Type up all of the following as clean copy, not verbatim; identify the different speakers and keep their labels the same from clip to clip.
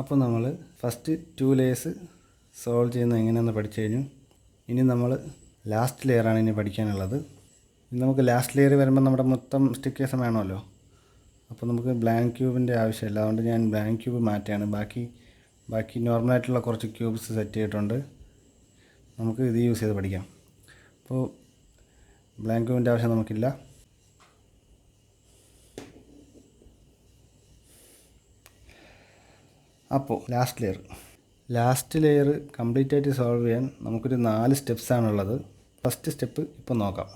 Speaker 1: അപ്പോൾ നമ്മൾ first 2 layers solve ചെയ്യുന്നത് എങ്ങനെയാണെന്ന് പഠിച്ചു കഴിഞ്ഞു. ഇനി നമ്മൾ ലാസ്റ്റ് ലെയറാണ് ഇനി പഠിക്കാനുള്ളത്. ഇനി നമുക്ക് ലാസ്റ്റ് ലെയർ വരുമ്പോൾ നമ്മുടെ മൊത്തം സ്റ്റിക്കേഴ്സ് വേണമല്ലോ. അപ്പോൾ നമുക്ക് ബ്ലാങ്ക് ക്യൂബിൻ്റെ ആവശ്യമില്ല. അതുകൊണ്ട് ഞാൻ ബ്ലാങ്ക് ക്യൂബ് മാറ്റുകയാണ്. ബാക്കി നോർമലായിട്ടുള്ള കുറച്ച് ക്യൂബ്സ് സെറ്റ് ചെയ്തിട്ടുണ്ട്. നമുക്ക് ഇത് യൂസ് ചെയ്ത് പഠിക്കാം. അപ്പോൾ ബ്ലാങ്ക് ക്യൂബിൻ്റെ ആവശ്യം നമുക്കില്ല. അപ്പോൾ ലാസ്റ്റ് ലെയർ കംപ്ലീറ്റ് ആയിട്ട് സോൾവ് ചെയ്യാൻ നമുക്കൊരു 4 സ്റ്റെപ്സാണുള്ളത്. ഫസ്റ്റ് സ്റ്റെപ്പ് ഇപ്പോൾ നോക്കാം.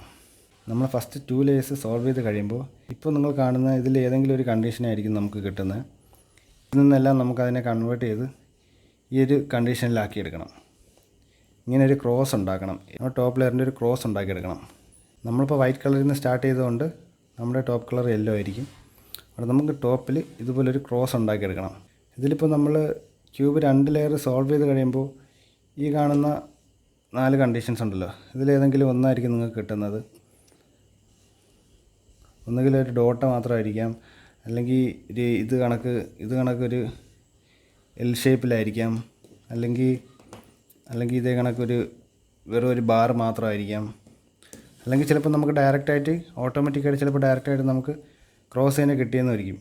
Speaker 1: നമ്മൾ ഫസ്റ്റ് 2 ലേയേഴ്സ് സോൾവ് ചെയ്ത് കഴിയുമ്പോൾ ഇപ്പോൾ നിങ്ങൾ കാണുന്ന ഇതിൽ ഏതെങ്കിലും ഒരു കണ്ടീഷനായിരിക്കും നമുക്ക് കിട്ടുന്നത്. ഇതിൽ നിന്നെല്ലാം നമുക്കതിനെ കൺവേർട്ട് ചെയ്ത് ഈ ഒരു കണ്ടീഷനിലാക്കിയെടുക്കണം. ഇങ്ങനെ ഒരു ക്രോസ് ഉണ്ടാക്കണം. ടോപ്പ് ലെയറിൻ്റെ ഒരു ക്രോസ് ഉണ്ടാക്കിയെടുക്കണം. നമ്മളിപ്പോൾ വൈറ്റ് കളറിൽ നിന്ന് സ്റ്റാർട്ട് ചെയ്തുകൊണ്ട് നമ്മുടെ ടോപ്പ് കളർ യെല്ലോ ആയിരിക്കും. അവിടെ നമുക്ക് ടോപ്പിൽ ഇതുപോലൊരു ക്രോസ് ഉണ്ടാക്കിയെടുക്കണം. ഇതിലിപ്പോൾ നമ്മൾ ക്യൂബ് 2 ലെയർ സോൾവ് ചെയ്ത് കഴിയുമ്പോൾ ഈ കാണുന്ന 4 കണ്ടീഷൻസ് ഉണ്ടല്ലോ, ഇതിലേതെങ്കിലും ഒന്നായിരിക്കും നിങ്ങൾക്ക് കിട്ടുന്നത്. ഒന്നുകിൽ ഒരു ഡോട്ട മാത്രമായിരിക്കാം, അല്ലെങ്കിൽ ഇത് കണക്കൊരു എൽ ഷേപ്പിലായിരിക്കാം, അല്ലെങ്കിൽ ഇതേ കണക്കൊരു വെറും ഒരു ബാർ മാത്രമായിരിക്കാം. അല്ലെങ്കിൽ ചിലപ്പോൾ നമുക്ക് ഡയറക്റ്റായിട്ട് ഓട്ടോമാറ്റിക്കായിട്ട് ചിലപ്പോൾ ഡയറക്റ്റായിട്ട് നമുക്ക് ക്രോസ് തന്നെ കിട്ടിയെന്നായിരിക്കും.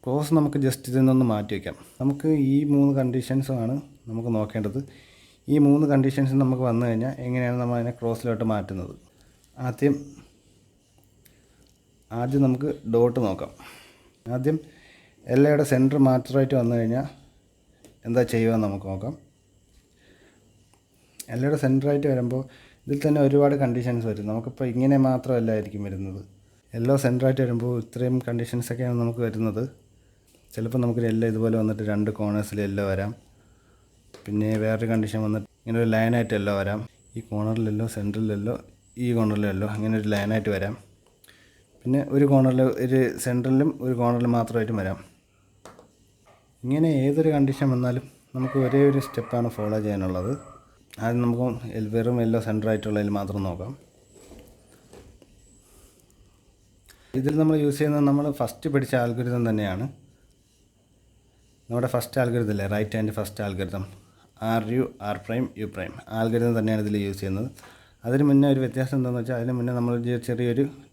Speaker 1: ക്രോസ് നമുക്ക് ജസ്റ്റ് ഇതിൽ നിന്നൊന്ന് മാറ്റി വയ്ക്കാം. നമുക്ക് ഈ 3 കണ്ടീഷൻസുമാണ് നമുക്ക് നോക്കേണ്ടത്. ഈ 3 കണ്ടീഷൻസ് നമുക്ക് വന്നു കഴിഞ്ഞാൽ എങ്ങനെയാണ് നമ്മൾ അതിനെ ക്രോസിലോട്ട് മാറ്റുന്നത്. ആദ്യം നമുക്ക് ഡോട്ട് നോക്കാം. ആദ്യം എല്ലയുടെ സെൻറ്റർ മാത്രമായിട്ട് വന്നു കഴിഞ്ഞാൽ എന്താ ചെയ്യുക നമുക്ക് നോക്കാം. എല്ലയുടെ സെൻറ്ററായിട്ട് വരുമ്പോൾ ഇതിൽ തന്നെ ഒരുപാട് കണ്ടീഷൻസ് വരും. നമുക്കിപ്പോൾ ഇങ്ങനെ മാത്രമല്ലായിരിക്കും വരുന്നത്. എല്ലോ സെൻറ്ററായിട്ട് വരുമ്പോൾ ഇത്രയും കണ്ടീഷൻസൊക്കെയാണ് നമുക്ക് വരുന്നത്. ചിലപ്പോൾ നമുക്കൊരു എല്ലോ ഇതുപോലെ വന്നിട്ട് 2 കോർണേഴ്സിൽ എല്ലോ വരാം. പിന്നെ വേറൊരു കണ്ടീഷൻ വന്നിട്ട് ഇങ്ങനെ ഒരു ലൈനായിട്ട് എല്ലോ വരാം. ഈ കോർണറിലെല്ലോ, സെൻറ്ററിലെല്ലോ, ഈ കോർണറിലെല്ലോ, അങ്ങനെ ഒരു ലൈനായിട്ട് വരാം. പിന്നെ ഒരു കോർണറിൽ ഒരു സെൻറ്ററിലും ഒരു കോർണറിലും മാത്രമായിട്ടും വരാം. ഇങ്ങനെ ഏതൊരു കണ്ടീഷൻ വന്നാലും നമുക്ക് ഒരേ ഒരു സ്റ്റെപ്പാണ് ഫോളോ ചെയ്യാനുള്ളത്. ആദ്യം നമുക്ക് വെറും എല്ലോ സെൻറ്ററായിട്ടുള്ളതിൽ മാത്രം നോക്കാം. ഇതിൽ നമ്മൾ യൂസ് ചെയ്യുന്നത് നമ്മൾ ഫസ്റ്റ് പഠിച്ച ആൽഗോരിതം തന്നെയാണ്. നമ്മുടെ ഫസ്റ്റ് ആൽഗോരിതം അല്ലേ, right hand first algorithm, RU R', algorithm തന്നെയാണ് ഇതിൽ യൂസ് ചെയ്യുന്നത്. അതിന് മുന്നേ ഒരു വ്യത്യാസം എന്താണെന്ന് വെച്ചാൽ, അതിന് മുന്നേ നമ്മൾ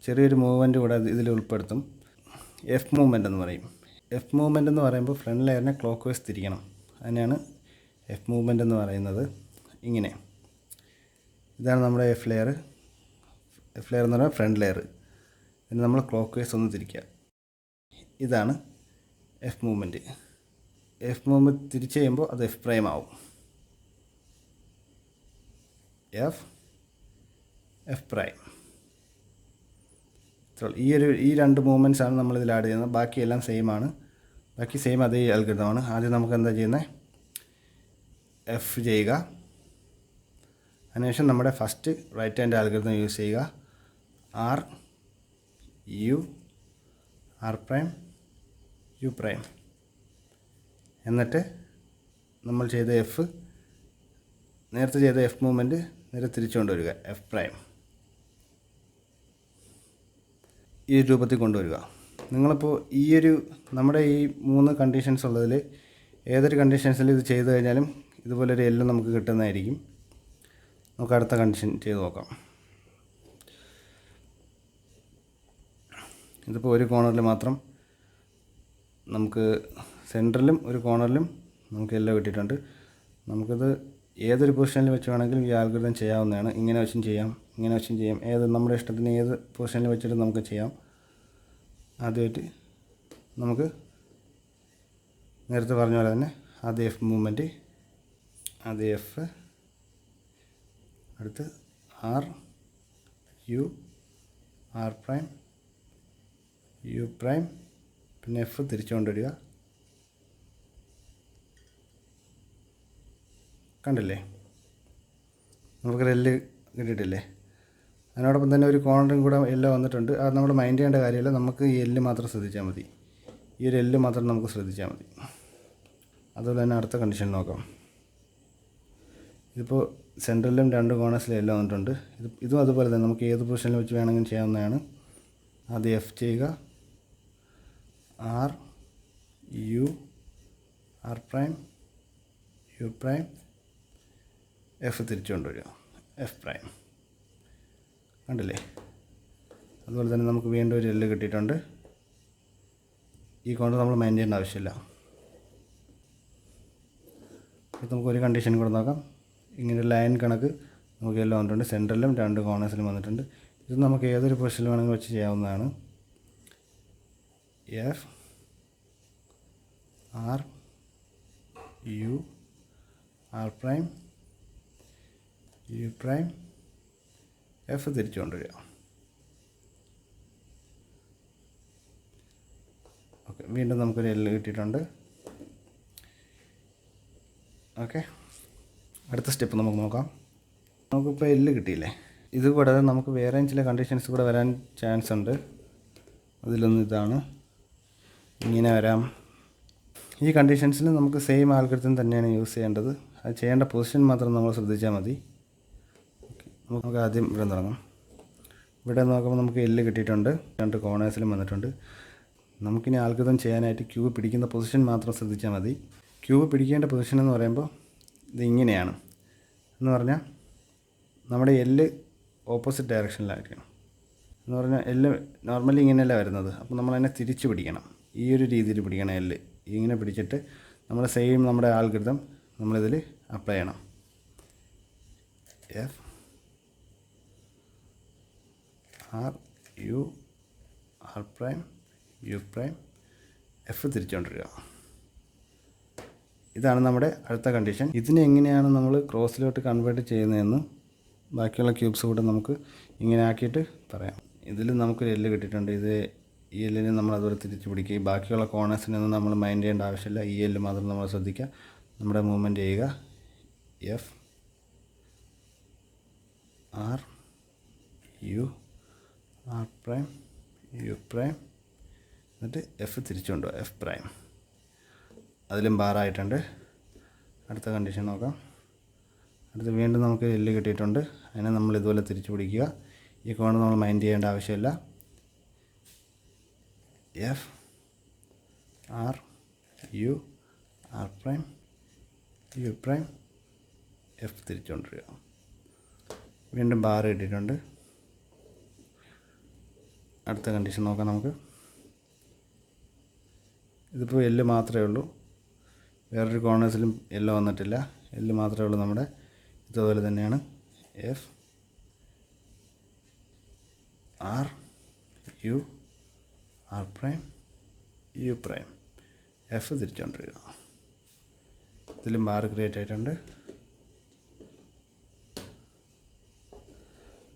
Speaker 1: ചെറിയൊരു മൂവ്മെൻറ്റ് കൂടെ ഇതിൽ ഉൾപ്പെടുത്തും. എഫ് മൂവ്മെൻറ്റ് എന്ന് പറയും. എഫ് മൂവ്മെൻറ്റ് എന്ന് പറയുമ്പോൾ ഫ്രണ്ട് ലെയറിനെ ക്ലോക്ക് വൈസ് തിരിക്കണം. അതിനാണ് എഫ് മൂവ്മെൻറ്റ് എന്ന് പറയുന്നത്. ഇങ്ങനെ ഇതാണ് നമ്മുടെ എഫ് ലെയർ എന്ന് പറയുമ്പോൾ ഫ്രണ്ട് ലെയർ. പിന്നെ നമ്മൾ ക്ലോക്ക് വൈസ് ഒന്ന് തിരിക്കുക. ഇതാണ് എഫ് മൂവ്മെൻറ്റ്. എഫ് മൂവ്മെൻറ്റ് തിരിച്ച് കഴിയുമ്പോൾ അത് എഫ് പ്രൈം ആവും. F prime. ഈ 2 മൂവ്മെൻറ്റ്സാണ് നമ്മളിതിൽ ആഡ് ചെയ്യുന്നത്. ബാക്കിയെല്ലാം സെയിം അതേ അൽഗോരിതമാണ്. ആദ്യം നമുക്ക് എന്താ ചെയ്യുന്നത്, എഫ് ചെയ്യുക. അതിനുശേഷം നമ്മുടെ first right hand algorithm use ചെയ്യുക. RU R', എന്നിട്ട് നമ്മൾ ചെയ്ത നേരത്തെ ചെയ്ത എഫ് മൂവ്മെൻറ്റ് നേരെ തിരിച്ചു കൊണ്ടുവരിക. എഫ് പ്രൈം ഈ രൂപത്തിൽ കൊണ്ടുവരിക. നിങ്ങളിപ്പോൾ നമ്മുടെ ഈ 3 കണ്ടീഷൻസ് ഉള്ളതിൽ ഏതൊരു കണ്ടീഷൻസിൽ ഇത് ചെയ്ത് കഴിഞ്ഞാലും ഇതുപോലൊരു എല്ലാം നമുക്ക് കിട്ടുന്നതായിരിക്കും. നമുക്ക് അടുത്ത കണ്ടീഷൻ ചെയ്ത് നോക്കാം. ഇതിപ്പോൾ ഒരു കോർണറിൽ മാത്രം നമുക്ക് സെൻറ്ററിലും ഒരു കോർണറിലും നമുക്ക് എല്ലാം കിട്ടിയിട്ടുണ്ട്. നമുക്കിത് ഏതൊരു പൊസിഷനിൽ വെച്ച് വേണമെങ്കിലും ഈ ആൽഗോരിതം ചെയ്യാവുന്നതാണ്. ഇങ്ങനെ വെച്ചും ചെയ്യാം, ഇങ്ങനെ വെച്ചും ചെയ്യാം. നമ്മുടെ ഇഷ്ടത്തിന് ഏത് പൊസിഷനിൽ വെച്ചിട്ട് നമുക്ക് ചെയ്യാം. ആദ്യമായിട്ട് നമുക്ക് നേരത്തെ പറഞ്ഞ പോലെ തന്നെ ആദ്യം എഫ് മൂവ്മെൻറ്റ്, ആദ്യം എഫ്, അടുത്ത് RU R', പിന്നെ എഫ് തിരിച്ചു കൊണ്ടുവരിക. കണ്ടില്ലേ, നമുക്ക് എല്ല് കിട്ടിയിട്ടില്ലേ. അതിനോടൊപ്പം തന്നെ ഒരു കോർണറും കൂടെ എല്ലാം വന്നിട്ടുണ്ട്. അത് നമ്മൾ മൈൻഡ് ചെയ്യേണ്ട കാര്യമില്ല. നമുക്ക് ഈ എല്ല് മാത്രം ശ്രദ്ധിച്ചാൽ മതി. ഈ ഒരു എല്ല് മാത്രം നമുക്ക് ശ്രദ്ധിച്ചാൽ മതി. അതുപോലെ തന്നെ അടുത്ത കണ്ടീഷൻ നോക്കാം. ഇതിപ്പോൾ സെൻറ്ററിലും 2 കോർണേഴ്സിലും എല്ലാം വന്നിട്ടുണ്ട്. ഇതും അതുപോലെ തന്നെ നമുക്ക് ഏത് പൊസിഷനിൽ വെച്ച് വേണമെങ്കിലും ചെയ്യാവുന്നതാണ്. ആദ്യം എഫ് ചെയ്യുക, RU R prime U prime F തിരിച്ചു കൊണ്ടുവരിക എഫ് പ്രൈം. കണ്ടില്ലേ? അതുപോലെ തന്നെ നമുക്ക് വീണ്ടും ഒരു എല്ല് കിട്ടിയിട്ടുണ്ട്. ഈ കോണ്ടർ നമ്മൾ മൈൻഡ് ചെയ്യേണ്ട ആവശ്യമില്ല. അപ്പോൾ നമുക്കൊരു കണ്ടീഷൻ കൂടെ നോക്കാം. ഇങ്ങനെ ലൈൻ കണക്ക് നമുക്ക് എല്ലാം വന്നിട്ടുണ്ട്. സെൻറ്ററിലും 2 കോർണേഴ്സിലും വന്നിട്ടുണ്ട്. ഇത് നമുക്ക് ഏതൊരു പൊസിഷനിൽ വേണമെങ്കിൽ വെച്ച് ചെയ്യാവുന്നതാണ്. F R U R prime U prime F തിരിച്ചു കൊണ്ടുവരിക. ഓക്കെ, വീണ്ടും നമുക്കൊരു എൽ കിട്ടിയിട്ടുണ്ട്. ഓക്കെ, അടുത്ത സ്റ്റെപ്പ് നമുക്ക് നോക്കാം. നമുക്കിപ്പോൾ എല്ല് കിട്ടിയില്ലേ? ഇത് കൂടാതെ നമുക്ക് വേറെയും ചില കണ്ടീഷൻസ് കൂടെ വരാൻ ചാൻസ് ഉണ്ട്. അതിലൊന്ന് ഇതാണ്. ഇങ്ങനെ വരാം. ഈ കണ്ടീഷൻസിൽ നമുക്ക് സെയിം ആൽഗരിതം തന്നെയാണ് യൂസ് ചെയ്യേണ്ടത്. അത് ചെയ്യേണ്ട പൊസിഷൻ മാത്രം നമ്മൾ ശ്രദ്ധിച്ചാൽ മതി. നമുക്ക് ആദ്യം ഇവിടെ തുടങ്ങാം. ഇവിടെ നോക്കുമ്പോൾ നമുക്ക് എല്ല് കിട്ടിയിട്ടുണ്ട്. 2 കോർണേഴ്സിലും വന്നിട്ടുണ്ട്. നമുക്കിനി ആൽഗരിതം ചെയ്യാനായിട്ട് ക്യൂബ് പിടിക്കുന്ന പൊസിഷൻ മാത്രം ശ്രദ്ധിച്ചാൽ മതി. ക്യൂബ് പിടിക്കേണ്ട പൊസിഷൻ എന്ന് പറയുമ്പോൾ ഇത് ഇങ്ങനെയാണ്. എന്ന് പറഞ്ഞാൽ നമ്മുടെ എല്ല് ഓപ്പോസിറ്റ് ഡയറക്ഷനിലായിരിക്കണം. എന്ന് പറഞ്ഞാൽ എല്ല് നോർമലി ഇങ്ങനെയല്ല വരുന്നത്. അപ്പോൾ നമ്മളതിനെ തിരിച്ച് പിടിക്കണം. ഈ ഒരു രീതിയിൽ പിടിക്കണം എല്ല്. ഇങ്ങനെ പിടിച്ചിട്ട് നമ്മൾ സെയിം നമ്മുടെ ആൽഗരിതം നമ്മളിതിൽ അപ്ലൈ ചെയ്യണം. F R U R prime U prime F തിരിച്ചുകൊണ്ടിരിക്കുക. ഇതാണ് നമ്മുടെ അടുത്ത കണ്ടീഷൻ. ഇതിനെ എങ്ങനെയാണ് നമ്മൾ ക്രോസിലോട്ട് കൺവേർട്ട് ചെയ്യുന്നതെന്ന് ബാക്കിയുള്ള ക്യൂബ്സ് കൂടെ നമുക്ക് ഇങ്ങനെ ആക്കിയിട്ട് പറയാം. ഇതിൽ നമുക്കൊരു എല്ല് കിട്ടിയിട്ടുണ്ട്. ഈ എല്ലിനെ നമ്മൾ അതുപോലെ തിരിച്ച് പിടിക്കുക. ബാക്കിയുള്ള കോർണേഴ്സിനൊന്നും നമ്മൾ മൈൻഡ് ചെയ്യേണ്ട ആവശ്യമില്ല. ഈ എല്ല് മാത്രം നമ്മൾ ശ്രദ്ധിക്കുക. നമ്മുടെ മൂവ്മെൻറ്റ് ചെയ്യുക. F R U R prime U prime എന്നിട്ട് എഫ് തിരിച്ചു കൊണ്ടുപോകുക എഫ് പ്രൈം. അതിലും ബാറായിട്ടുണ്ട്. അടുത്ത കണ്ടീഷൻ നോക്കാം. അടുത്ത് വീണ്ടും നമുക്ക് എല്ല് കിട്ടിയിട്ടുണ്ട്. അതിനെ നമ്മൾ ഇതുപോലെ തിരിച്ചു പിടിക്കുക. ഈ കോണ് നമ്മൾ മൈൻഡ് ചെയ്യേണ്ട ആവശ്യമില്ല. F R U R prime U prime F തിരിച്ചുകൊണ്ടിരിക്കുക. വീണ്ടും ബാർ കിട്ടിയിട്ടുണ്ട്. അടുത്ത കണ്ടീഷൻ നോക്കാം നമുക്ക്. ഇതിപ്പോൾ എല്ല് മാത്രമേ ഉള്ളൂ. വേറൊരു കോർണേഴ്സിലും എല്ലോ വന്നിട്ടില്ല. എല്ല് മാത്രമേ ഉള്ളൂ നമ്മുടെ. ഇതുപോലെ തന്നെയാണ്. F R U R prime U prime F തിരിച്ചുകൊണ്ടിരിക്കുക. ഇതിലും ബാർ ക്രിയേറ്റ് ആയിട്ടുണ്ട്.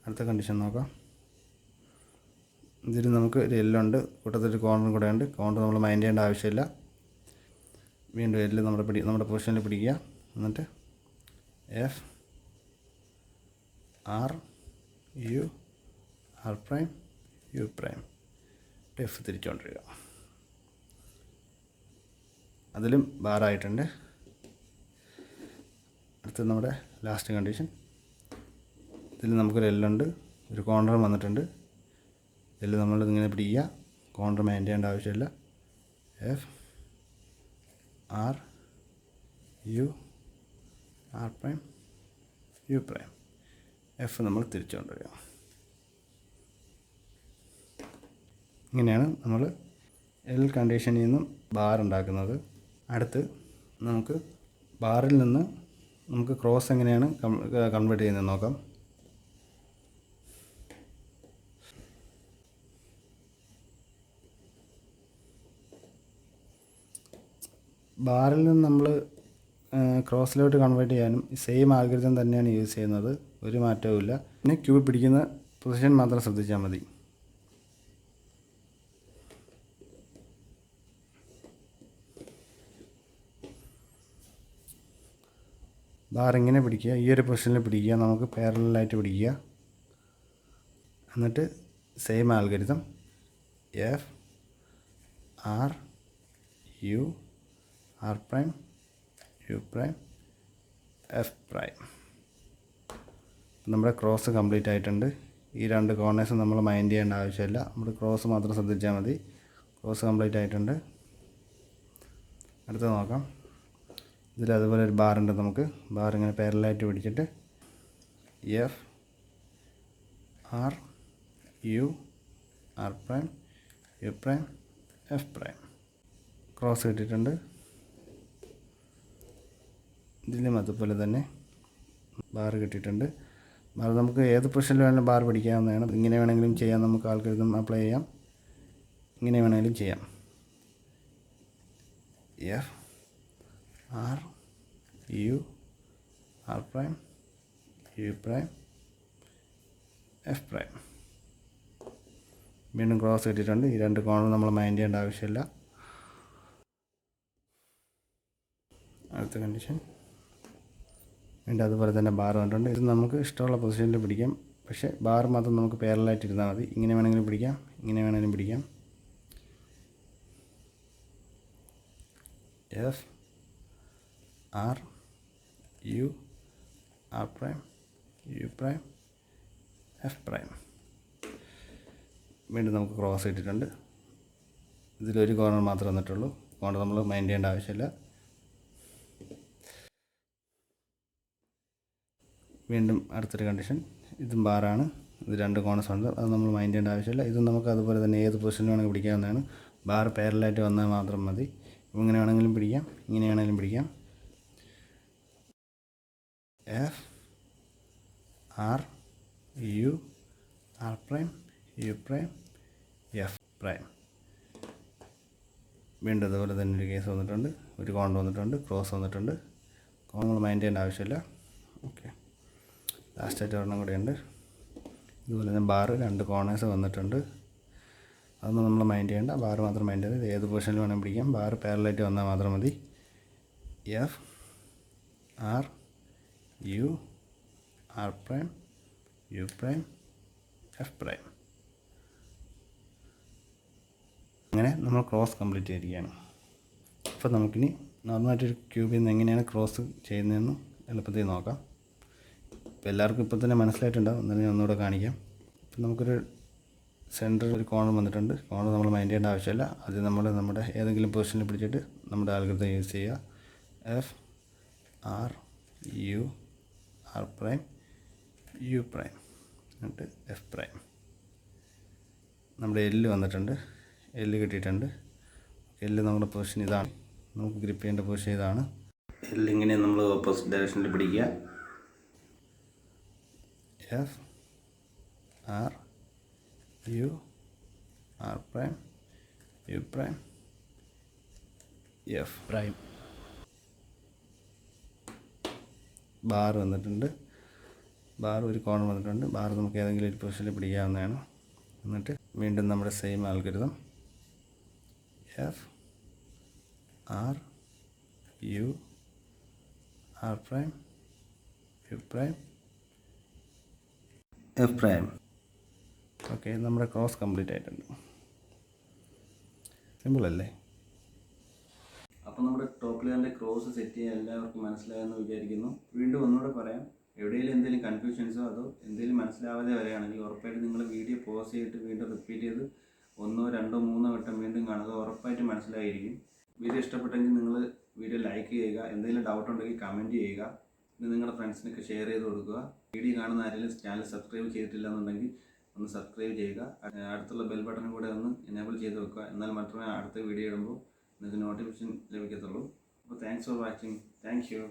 Speaker 1: അടുത്ത കണ്ടീഷൻ നോക്കാം. ഇതിൽ നമുക്ക് ഒരു എല്ലുണ്ട്, കൂട്ടത്തിൽ കോർണറും കൂടെ ഉണ്ട്. കോർണർ നമ്മൾ മൈൻഡ് ചെയ്യേണ്ട ആവശ്യമില്ല. വീണ്ടും എല്ല് നമ്മുടെ പൊസിഷനിൽ പിടിക്കുക. എന്നിട്ട് F R U R prime U prime F തിരിച്ചുകൊണ്ടിരിക്കുക. അതിലും ബാറായിട്ടുണ്ട്. അടുത്തത് നമ്മുടെ ലാസ്റ്റ് കണ്ടീഷൻ. ഇതിൽ നമുക്കൊരു എല്ലുണ്ട്, ഒരു കോർണറും വന്നിട്ടുണ്ട്. എല്ല് നമ്മളിതിങ്ങനെ പിടിക്കുക. കോർണർ മൈൻഡ് ചെയ്യേണ്ട ആവശ്യമില്ല. F R U R prime U prime F നമ്മൾ തിരിച്ചു കൊണ്ടുവരിക. ഇങ്ങനെയാണ് നമ്മൾ എൽ കണ്ടീഷനിൽ നിന്നും ബാർ ഉണ്ടാക്കുന്നത്. അടുത്ത് നമുക്ക് ബാറിൽ നിന്ന് നമുക്ക് ക്രോസ് എങ്ങനെയാണ് കൺവേർട്ട് ചെയ്യുന്നത് നോക്കാം. ബാറിൽ നിന്ന് നമ്മൾ ക്രോസിലോട്ട് കൺവേർട്ട് ചെയ്യാനും സെയിം ആൽഗരിതം തന്നെയാണ് യൂസ് ചെയ്യുന്നത്. ഒരു മാറ്റവുമില്ല. പിന്നെ ക്യൂബ് പിടിക്കുന്ന പൊസിഷൻ മാത്രം ശ്രദ്ധിച്ചാൽ മതി. ബാർ ഇങ്ങനെ പിടിക്കുക. ഈ ഒരു പൊസിഷനിൽ പിടിക്കുക. നമുക്ക് പാരലലായിട്ട് പിടിക്കുക. എന്നിട്ട് same algorithm F R U R prime U prime F prime. നമ്മുടെ ക്രോസ് കംപ്ലീറ്റ് ആയിട്ടുണ്ട്. ഈ 2 കോർണേഴ്സ് നമ്മൾ മൈൻഡ് ചെയ്യേണ്ട ആവശ്യമില്ല. നമ്മൾ ക്രോസ് മാത്രം ശ്രദ്ധിച്ചാൽ മതി. ക്രോസ് കംപ്ലീറ്റ് ആയിട്ടുണ്ട്. അടുത്ത നോക്കാം. ഇതിൽ അതുപോലെ ഒരു ബാർ ഉണ്ട്. നമുക്ക് ബാർ ഇങ്ങനെ പാരലായിട്ട് പിടിച്ചിട്ട് F R U R prime U prime F prime cross കിട്ടിയിട്ടുണ്ട്. ഇതിലും അതുപോലെ തന്നെ ബാർ കിട്ടിയിട്ടുണ്ട്. ബാർ നമുക്ക് ഏത് പൊസിഷനിൽ വേണമെങ്കിലും ബാർ പിടിക്കാവുന്നതാണ്. ഇങ്ങനെ വേണമെങ്കിലും ചെയ്യാം, നമുക്ക് ആൾക്കാർക്കും അപ്ലൈ ചെയ്യാം, ഇങ്ങനെ വേണമെങ്കിലും ചെയ്യാം. F R U R prime U prime F prime. വീണ്ടും ക്രോസ് കിട്ടിയിട്ടുണ്ട്. ഈ രണ്ട് കോണും നമ്മൾ മൈൻഡ് ചെയ്യേണ്ട ആവശ്യമില്ല. അടുത്ത കണ്ടീഷൻ വീണ്ടും അതുപോലെ തന്നെ ബാർ വന്നിട്ടുണ്ട്. ഇത് നമുക്ക് ഇഷ്ടമുള്ള പൊസിഷനിൽ പിടിക്കാം, പക്ഷേ ബാർ മാത്രം നമുക്ക് പാരലായിട്ട് ഇരുന്നാൽ മതി. ഇങ്ങനെ വേണമെങ്കിലും പിടിക്കാം, ഇങ്ങനെ വേണമെങ്കിലും പിടിക്കാം. F R U R prime U prime F prime. വീണ്ടും നമുക്ക് ക്രോസ് കിട്ടിയിട്ടുണ്ട്. ഇതിലൊരു കോർണർ മാത്രമേ വന്നിട്ടുള്ളൂ. കോർണർ നമ്മൾ മൈൻഡ് ചെയ്യേണ്ട ആവശ്യമില്ല. വീണ്ടും അടുത്തൊരു കണ്ടീഷൻ, ഇതും ബാറാണ്. ഇത് രണ്ട് കോണസ് ഉണ്ട്, അത് നമ്മൾ മൈൻഡ് ചെയ്യേണ്ട ആവശ്യമില്ല. ഇതും നമുക്ക് അതുപോലെ തന്നെ ഏത് പൊസിഷനിൽ വേണമെങ്കിൽ പിടിക്കാവുന്നതാണ്. ബാർ പാരലായിട്ട് വന്നാൽ മാത്രം മതി. ഇങ്ങനെ വേണമെങ്കിലും പിടിക്കാം, ഇങ്ങനെ വേണമെങ്കിലും പിടിക്കാം. F R U R prime U prime F prime. വീണ്ടും അതുപോലെ തന്നെ ഒരു കേസ് വന്നിട്ടുണ്ട്. ഒരു കോൺ വന്നിട്ടുണ്ട്, ക്രോസ് വന്നിട്ടുണ്ട്. കോൺ നമ്മൾ മൈൻഡ് ചെയ്യേണ്ട ആവശ്യമില്ല. ഓക്കെ, ലാസ്റ്റായിട്ട് ഒരെണ്ണം കൂടെയുണ്ട്. ഇതുപോലെ തന്നെ ബാർ രണ്ട് കോർണേഴ്സ് വന്നിട്ടുണ്ട്. അതൊന്നും നമ്മൾ മൈൻഡ് ചെയ്യേണ്ട, ബാർ മാത്രം മൈൻഡ് ചെയ്ത് ഏത് പൊസിഷനിൽ വേണമെങ്കിൽ പിടിക്കാം. ബാർ പാരലായിട്ട് വന്നാൽ മാത്രം മതി. F R U R prime U prime F prime. അങ്ങനെ നമ്മൾ ക്രോസ് കംപ്ലീറ്റ് ചെയ്തിരിക്കുകയാണ്. അപ്പോൾ നമുക്കിനി നോർമലായിട്ടൊരു ക്യൂബിൽ നിന്ന് എങ്ങനെയാണ് ക്രോസ് ചെയ്യുന്നതെന്ന് എളുപ്പത്തിൽ നോക്കാം. ഇപ്പോൾ എല്ലാവർക്കും ഇപ്പോൾ തന്നെ മനസ്സിലായിട്ടുണ്ടാവും, എന്നാലും ഞാൻ ഒന്നുകൂടെ കാണിക്കാം. ഇപ്പം നമുക്കൊരു സെൻറ്റർ ഒരു കോർണർ വന്നിട്ടുണ്ട്. കോർണർ നമ്മൾ മൈൻഡ് ചെയ്യേണ്ട ആവശ്യമില്ല. അത് നമ്മുടെ ഏതെങ്കിലും പൊസിഷനിൽ പിടിച്ചിട്ട് നമ്മുടെ ആൽഗരിതം യൂസ് ചെയ്യുക. F R U R prime U prime എന്നിട്ട് എഫ് പ്രൈം. നമ്മുടെ എല്ല് വന്നിട്ടുണ്ട്, എല്ല് കിട്ടിയിട്ടുണ്ട്. എല്ല് നമ്മുടെ പൊസിഷൻ ഇതാണ്, നമുക്ക് ഗ്രിപ്പ് ചെയ്യേണ്ട പൊസിഷൻ ഇതാണ്. എല്ലിങ്ങനെ നമ്മൾ ഓപ്പോസിറ്റ് ഡയറക്ഷനിൽ പിടിക്കുക. F R U R prime U prime F prime. Bar വന്നിട്ടുണ്ട്, ബാർ ഒരു കോൺ വന്നിട്ടുണ്ട്. ബാർ നമുക്ക് ഏതെങ്കിലും ഒരു പൊസിഷനിൽ പിടിക്കാവുന്നതാണ്. എന്നിട്ട് വീണ്ടും നമ്മുടെ same algorithm F R U R prime U prime F prime. Okay, നമ്മുടെ ക്രോസ് കംപ്ലീറ്റ് ആയിട്ടുണ്ട്. സിമ്പിളല്ലേ? അപ്പോൾ നമ്മുടെ ടോപ്പ് ലെയറിൻ്റെ ക്രോസ് സെറ്റ് ചെയ്യാൻ എല്ലാവർക്കും മനസ്സിലായെന്ന് വിചാരിക്കുന്നു. വീണ്ടും ഒന്നുകൂടെ പറയാം, എവിടെയെങ്കിലും എന്തെങ്കിലും കൺഫ്യൂഷൻസോ അതോ എന്തെങ്കിലും മനസ്സിലാവാതെ വരികയാണെങ്കിൽ ഉറപ്പായിട്ട് നിങ്ങൾ വീഡിയോ പോസ് ചെയ്തിട്ട് വീണ്ടും റിപ്പീറ്റ് ചെയ്ത് 1, 2, 3 വട്ടം വീണ്ടും കാണുക. ഉറപ്പായിട്ട് മനസ്സിലായിരിക്കും. വീഡിയോ ഇഷ്ടപ്പെട്ടെങ്കിൽ നിങ്ങൾ വീഡിയോ ലൈക്ക് ചെയ്യുക. എന്തെങ്കിലും ഡൗട്ട് ഉണ്ടെങ്കിൽ കമൻറ്റ് ചെയ്യുക. ഇത് നിങ്ങളുടെ ഫ്രണ്ട്സിനൊക്കെ ഷെയർ ചെയ്ത് കൊടുക്കുക. വീഡിയോ കാണുന്ന ആരെങ്കിലും ചാനൽ സബ്സ്ക്രൈബ് ചെയ്തിട്ടില്ല എന്നുണ്ടെങ്കിൽ ഒന്ന് സബ്സ്ക്രൈബ് ചെയ്യുക. അടുത്തുള്ള ബെൽ ബട്ടണും കൂടെ ഒന്ന് എനേബിൾ ചെയ്ത് വെക്കുക. എന്നാൽ മാത്രമേ അടുത്ത വീഡിയോ ഇടുമ്പോൾ നിങ്ങൾക്ക് നോട്ടിഫിക്കേഷൻ ലഭിക്കത്തുള്ളൂ. അപ്പോൾ thanks for watching. Thank you.